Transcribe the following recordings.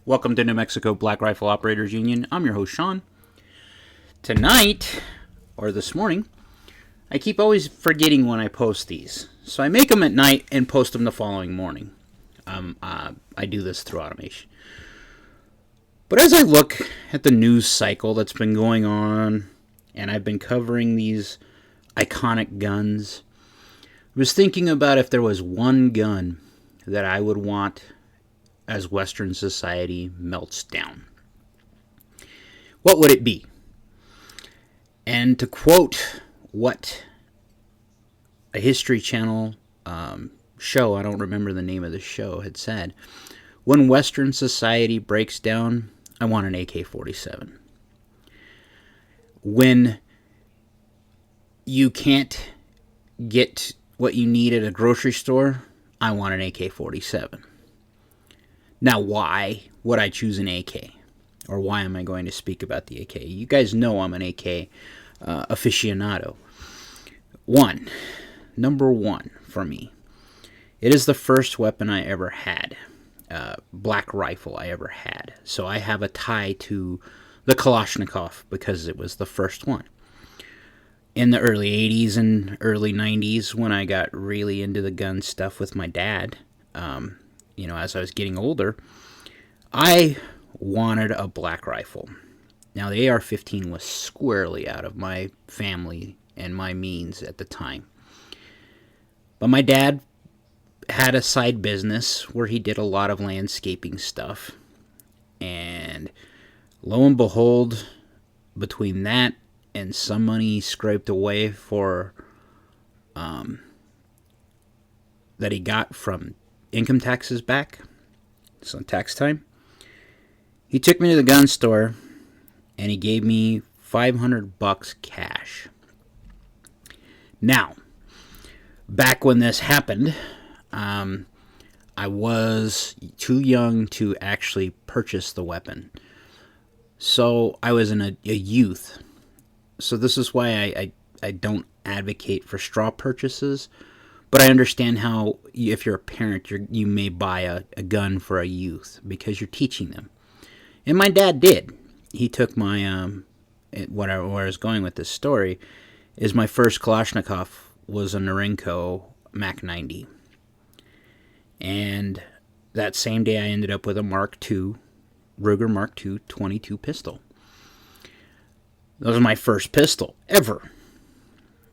Welcome to New Mexico Black Rifle Operators Union. I'm your host, Sean. Tonight, or this morning, I keep always forgetting when I post these. So I make them at night and post them the following morning. I do this through automation. But as I look at the news cycle that's been going on, and I've been covering these iconic guns, I was thinking about if there was one gun that I would want as Western society melts down. What would it be? And to quote what a History Channel show, I don't remember the name of the show, had said, when Western society breaks down, I want an AK-47. When you can't get what you need at a grocery store, I want an AK-47. Now, why would I choose an AK? Or why am I going to speak about the AK? You guys know I'm an AK aficionado. Number one for me. It is the first weapon I ever had. Black rifle I ever had. So I have a tie to the Kalashnikov because it was the first one. In the early 80s and early 90s, when I got really into the gun stuff with my dad, as I was getting older, I wanted a black rifle. Now, the AR-15 was squarely out of my family and my means at the time. But my dad had a side business where he did a lot of landscaping stuff. And lo and behold, between that and some money scraped away for that he got from income taxes back, so tax time, he took me to the gun store and he gave me $500 cash. Now, back when this happened, I was too young to actually purchase the weapon. So I was a youth. So this is why I don't advocate for straw purchases. But I understand how, if you're a parent, you may buy a gun for a youth because you're teaching them. And my dad did. He took my, where I was going with this story, is my first Kalashnikov was a Norinco Mac 90. And that same day I ended up with a Mark II, Ruger Mark II 22 pistol. That was my first pistol ever.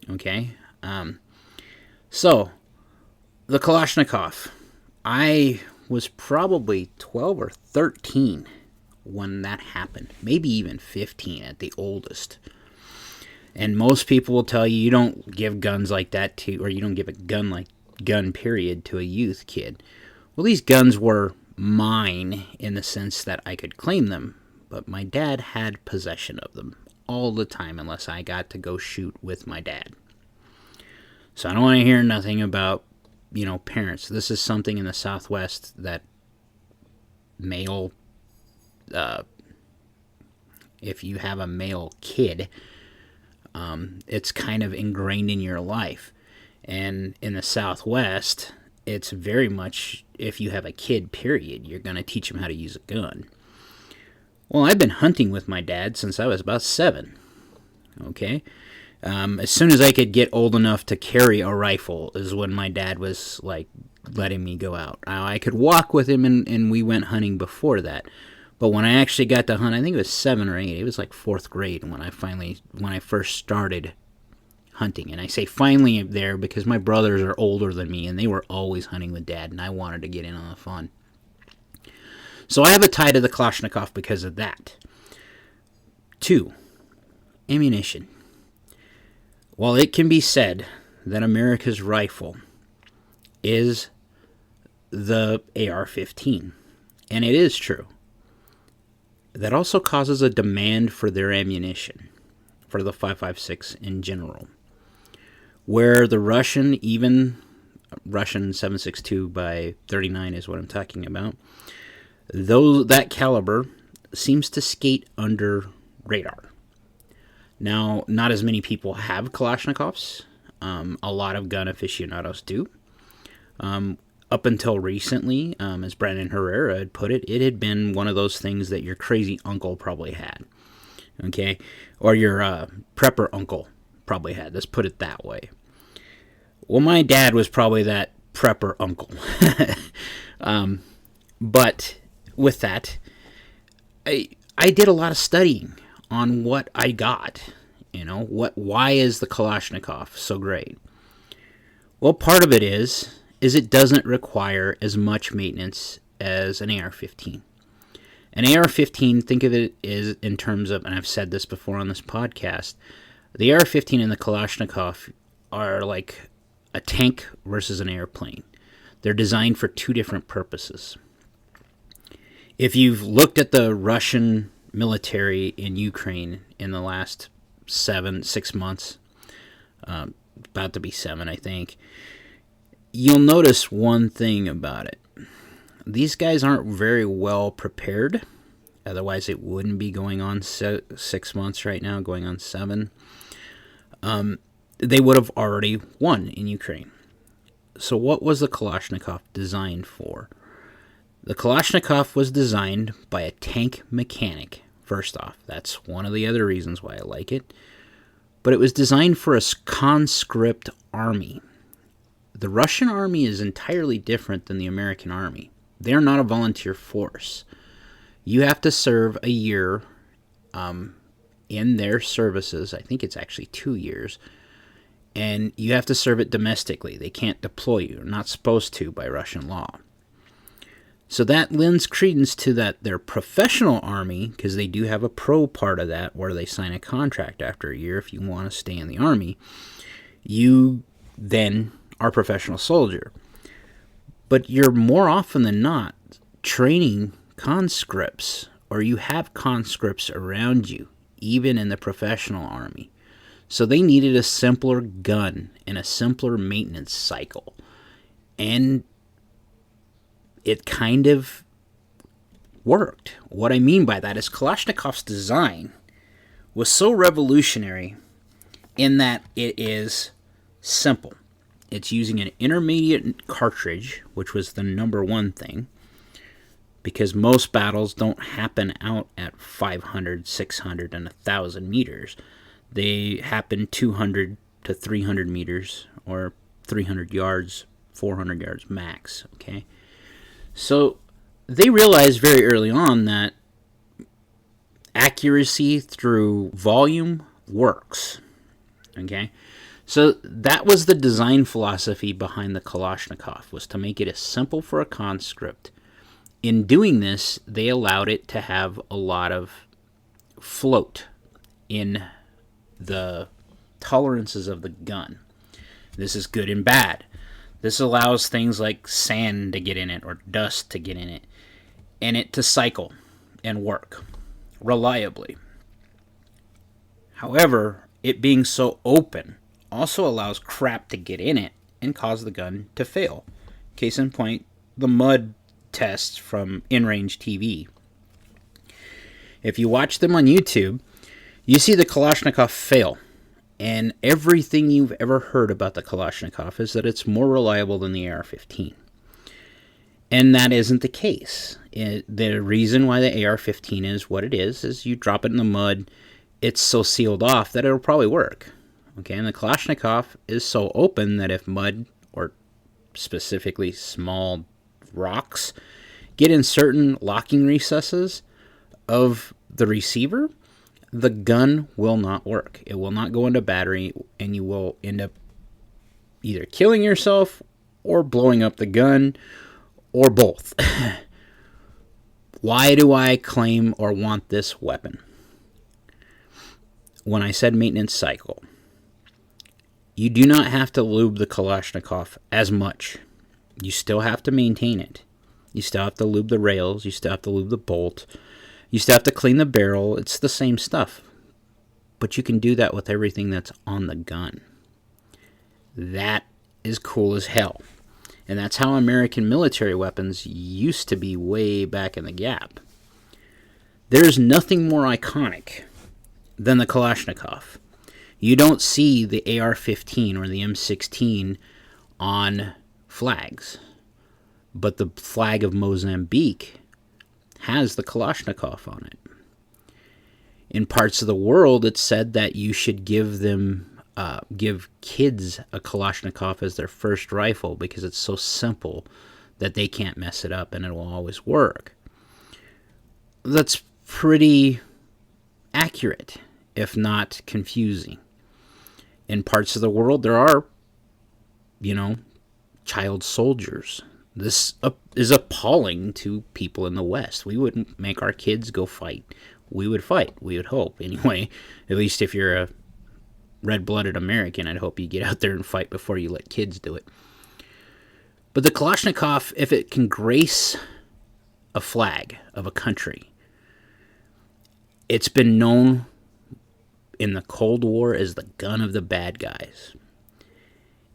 Okay? So, the Kalashnikov, I was probably 12 or 13 when that happened. Maybe even 15 at the oldest. And most people will tell you don't give guns like that to, or you don't give a gun period to a youth kid. Well, these guns were mine in the sense that I could claim them, but my dad had possession of them all the time unless I got to go shoot with my dad. So I don't want to hear nothing about, parents. This is something in the Southwest that male, if you have a male kid, it's kind of ingrained in your life. And in the Southwest, it's very much, if you have a kid, period, you're going to teach them how to use a gun. Well, I've been hunting with my dad since I was about 7. Okay? As soon as I could get old enough to carry a rifle is when my dad was, letting me go out. I could walk with him, and we went hunting before that. But when I actually got to hunt, I think it was 7 or 8. It was like 4th grade when I first started hunting. And I say finally there because my brothers are older than me, and they were always hunting with Dad, and I wanted to get in on the fun. So I have a tie to the Kalashnikov because of that. 2, ammunition. While it can be said that America's rifle is the AR-15, and it is true, that also causes a demand for their ammunition, for the 5.56 in general. Where the Russian 7.62 by 39 is what I'm talking about, though that caliber seems to skate under radar. Now, not as many people have Kalashnikovs. A lot of gun aficionados do. up until recently, as Brandon Herrera had put it, it had been one of those things that your crazy uncle probably had, okay? Or your prepper uncle probably had. Let's put it that way. Well, my dad was probably that prepper uncle. But with that, I did a lot of studying on what I got. Why is the Kalashnikov so great? Well, part of it is it doesn't require as much maintenance as an AR-15. An AR-15, think of it as in terms of, and I've said this before on this podcast, the AR-15 and the Kalashnikov are like a tank versus an airplane. They're designed for two different purposes. If you've looked at the Russian military in Ukraine in the last 6 months, about to be 7, I think, you'll notice one thing about it. These guys aren't very well prepared. Otherwise, it wouldn't be going on 6 months right now, going on 7. They would have already won in Ukraine. So what was the Kalashnikov designed for? The Kalashnikov was designed by a tank mechanic, first off. That's one of the other reasons why I like it. But it was designed for a conscript army. The Russian army is entirely different than the American army. They're not a volunteer force. You have to serve a year in their services. I think it's actually 2 years. And you have to serve it domestically. They can't deploy you. They're not supposed to by Russian law. So that lends credence to that their professional army, because they do have a pro part of that where they sign a contract after a year if you want to stay in the army. You then are a professional soldier. But you're more often than not training conscripts, or you have conscripts around you, even in the professional army. So they needed a simpler gun and a simpler maintenance cycle. And it kind of worked. What I mean by that is Kalashnikov's design was so revolutionary in that it is simple. It's using an intermediate cartridge, which was the number one thing, because most battles don't happen out at 500, 600, and 1,000 meters. They happen 200 to 300 meters, or 300 yards, 400 yards max, okay? So they realized very early on that accuracy through volume works, okay? So that was the design philosophy behind the Kalashnikov, was to make it as simple for a conscript. In doing this, they allowed it to have a lot of float in the tolerances of the gun. This is good and bad. This allows things like sand to get in it or dust to get in it, and it to cycle and work reliably. However, it being so open also allows crap to get in it and cause the gun to fail. Case in point, the mud tests from InRange TV. If you watch them on YouTube, you see the Kalashnikov fail. And everything you've ever heard about the Kalashnikov is that it's more reliable than the AR-15. And that isn't the case. The reason why the AR-15 is what it is you drop it in the mud, it's so sealed off that it'll probably work. Okay, and the Kalashnikov is so open that if mud, or specifically small rocks, get in certain locking recesses of the receiver, the gun will not work. It will not go into battery, and you will end up either killing yourself or blowing up the gun, or both. Why do I claim or want this weapon? When I said maintenance cycle, you do not have to lube the Kalashnikov as much. You still have to maintain it. You still have to lube the rails. You still have to lube the bolt. You still have to clean the barrel. It's the same stuff. But you can do that with everything that's on the gun. That is cool as hell. And that's how American military weapons used to be way back in the gap. There's nothing more iconic than the Kalashnikov. You don't see the AR-15 or the M16 on flags. but the flag of Mozambique has the Kalashnikov on it. In parts of the world, it's said that you should give kids a Kalashnikov as their first rifle because it's so simple that they can't mess it up and it will always work. That's pretty accurate, if not confusing. In parts of the world, there are, child soldiers. This is appalling to people in the West. We wouldn't make our kids go fight. We would fight, we would hope. Anyway, at least if you're a red-blooded American, I'd hope you get out there and fight before you let kids do it. But the Kalashnikov, if it can grace a flag of a country, it's been known in the Cold War as the gun of the bad guys.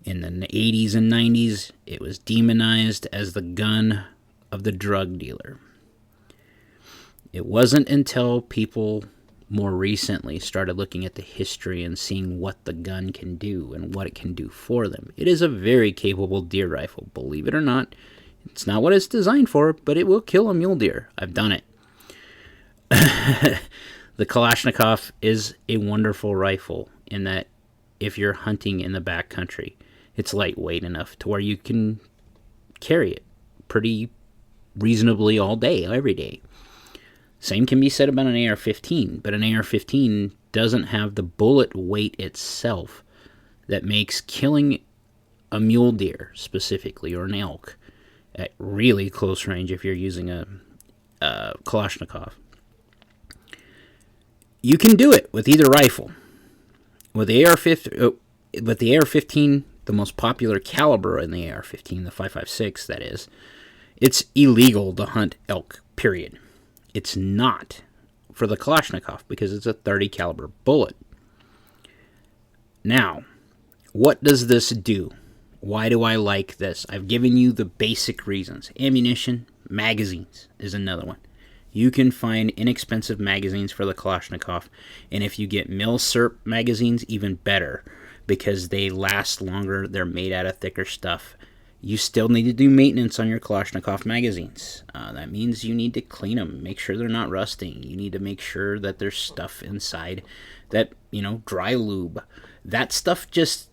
In the 80s and 90s, it was demonized as the gun of the drug dealer. It wasn't until people more recently started looking at the history and seeing what the gun can do and what it can do for them. It is a very capable deer rifle, believe it or not. It's not what it's designed for, but it will kill a mule deer. I've done it. The Kalashnikov is a wonderful rifle in that if you're hunting in the backcountry, it's lightweight enough to where you can carry it pretty reasonably all day, every day. Same can be said about an AR-15, but an AR-15 doesn't have the bullet weight itself that makes killing a mule deer specifically, or an elk, at really close range if you're using a Kalashnikov. You can do it with either rifle. With the AR-15, the most popular caliber in the AR-15, the 5.56 that is, it's illegal to hunt elk, period. It's not for the Kalashnikov because it's a .30 caliber bullet. Now, what does this do? Why do I like this? I've given you the basic reasons. Ammunition, magazines is another one. You can find inexpensive magazines for the Kalashnikov, and if you get Milsurp magazines, even better, because they last longer, they're made out of thicker stuff. You still need to do maintenance on your Kalashnikov magazines. That means you need to clean them, make sure they're not rusting. You need to make sure that there's stuff inside that, dry lube. That stuff just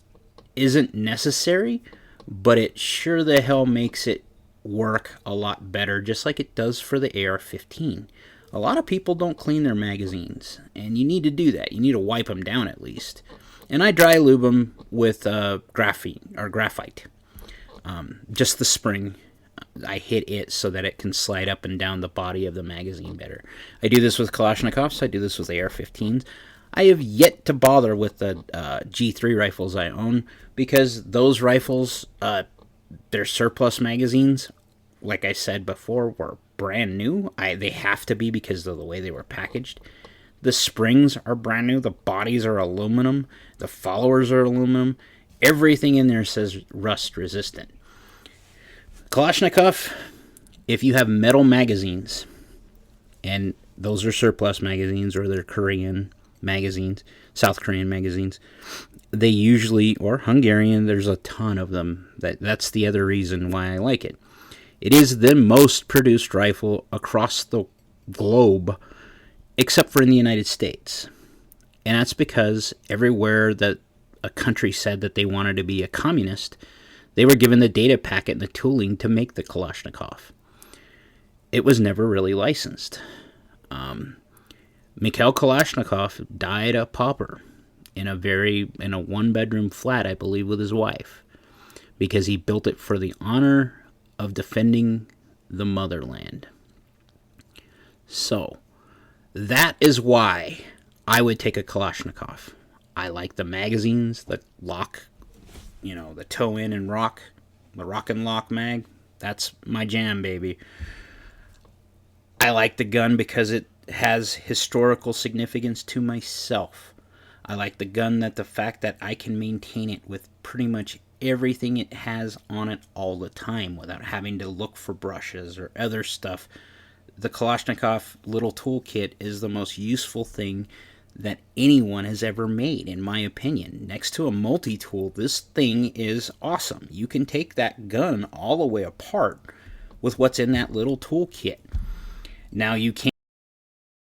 isn't necessary, but it sure the hell makes it work a lot better, just like it does for the AR-15. A lot of people don't clean their magazines, and you need to do that. You need to wipe them down at least. And I dry lube them with graphite. Just the spring, I hit it so that it can slide up and down the body of the magazine better. I do this with Kalashnikovs. I do this with AR-15s. I have yet to bother with the G3 rifles I own because those rifles, their surplus magazines, like I said before, were brand new. They have to be because of the way they were packaged. The springs are brand new. The bodies are aluminum. The followers are aluminum. Everything in there says rust resistant. Kalashnikov, if you have metal magazines, and those are surplus magazines or they're Korean magazines, South Korean magazines, they usually, or Hungarian, there's a ton of them. That's the other reason why I like it. It is the most produced rifle across the globe, except for in the United States. And that's because everywhere that a country said that they wanted to be a communist, they were given the data packet and the tooling to make the Kalashnikov. It was never really licensed. Mikhail Kalashnikov died a pauper in a one-bedroom flat, I believe, with his wife, because he built it for the honor of defending the motherland. So, that is why I would take a Kalashnikov. I like the magazines, the lock, the toe in and rock, the rock and lock mag. That's my jam, baby. I like the gun because it has historical significance to myself. I like the gun the fact that I can maintain it with pretty much everything it has on it all the time without having to look for brushes or other stuff. The Kalashnikov little toolkit is the most useful thing that anyone has ever made, in my opinion. Next to a multi-tool, this thing is awesome. You can take that gun all the way apart with what's in that little toolkit. Now, you can't